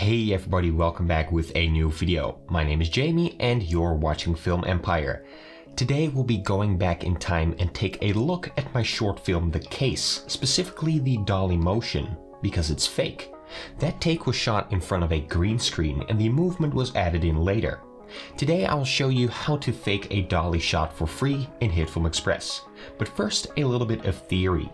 Hey everybody, welcome back with a new video. My name is Jamie and you're watching Film Empire. Today we'll be going back in time and take a look at my short film The Case, specifically the Dolly motion, because it's fake. That take was shot in front of a green screen and the movement was added in later. Today I'll show you how to fake a Dolly shot for free in HitFilm Express. But first, a little bit of theory.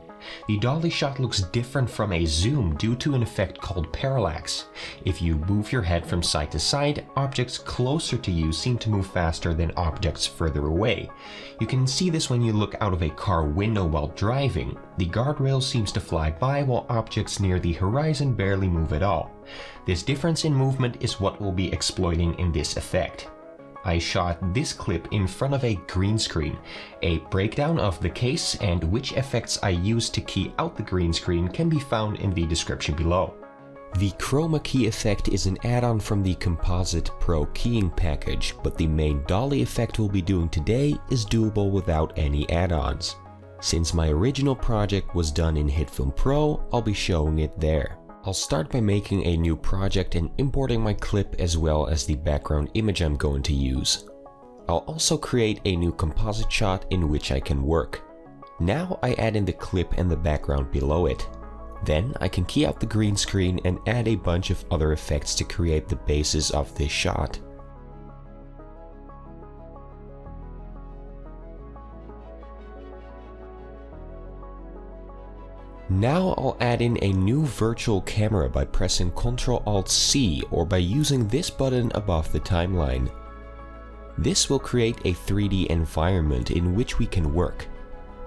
The Dolly shot looks different from a zoom due to an effect called parallax. If you move your head from side to side, objects closer to you seem to move faster than objects further away. You can see this when you look out of a car window while driving. The guardrail seems to fly by while objects near the horizon barely move at all. This difference in movement is what we'll be exploiting in this effect. I shot this clip in front of a green screen. A breakdown of the case and which effects I used to key out the green screen can be found in the description below. The chroma key effect is an add-on from the Composite Pro keying package, but the main Dolly effect we'll be doing today is doable without any add-ons. Since my original project was done in HitFilm Pro, I'll be showing it there. I'll start by making a new project and importing my clip as well as the background image I'm going to use. I'll also create a new composite shot in which I can work. Now I add in the clip and the background below it. Then I can key out the green screen and add a bunch of other effects to create the basis of this shot. Now I'll add in a new virtual camera by pressing Ctrl-Alt-C or by using this button above the timeline. This will create a 3D environment in which we can work.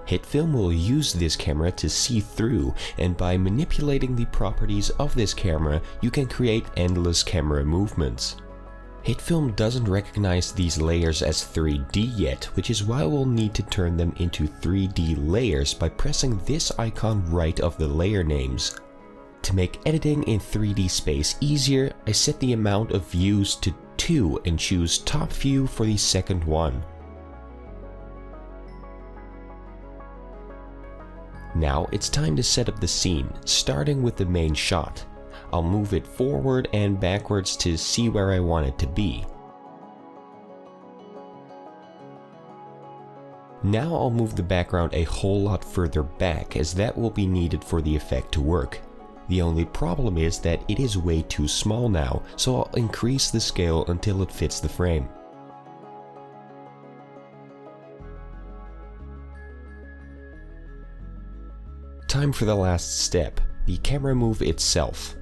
HitFilm will use this camera to see through, and by manipulating the properties of this camera, you can create endless camera movements. HitFilm doesn't recognize these layers as 3D yet, which is why we'll need to turn them into 3D layers by pressing this icon right of the layer names. To make editing in 3D space easier, I set the amount of views to 2 and choose top view for the second one. Now it's time to set up the scene, starting with the main shot. I'll move it forward and backwards to see where I want it to be. Now I'll move the background a whole lot further back, as that will be needed for the effect to work. The only problem is that it is way too small now, so I'll increase the scale until it fits the frame. Time for the last step, the camera move itself.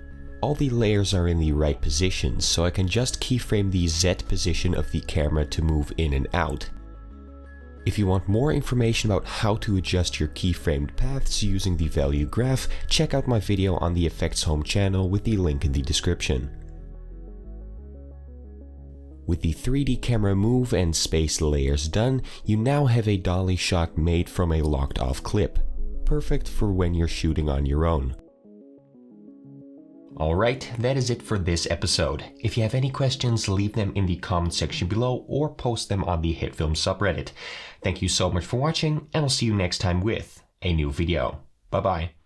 All the layers are in the right positions, so I can just keyframe the Z position of the camera to move in and out. If you want more information about how to adjust your keyframed paths using the value graph, check out my video on the Effects Home channel with the link in the description. With the 3D camera move and space layers done, you now have a Dolly shot made from a locked off clip. Perfect for when you're shooting on your own. Alright, that is it for this episode. If you have any questions, leave them in the comment section below or post them on the HitFilm subreddit. Thank you so much for watching, and I'll see you next time with a new video. Bye bye.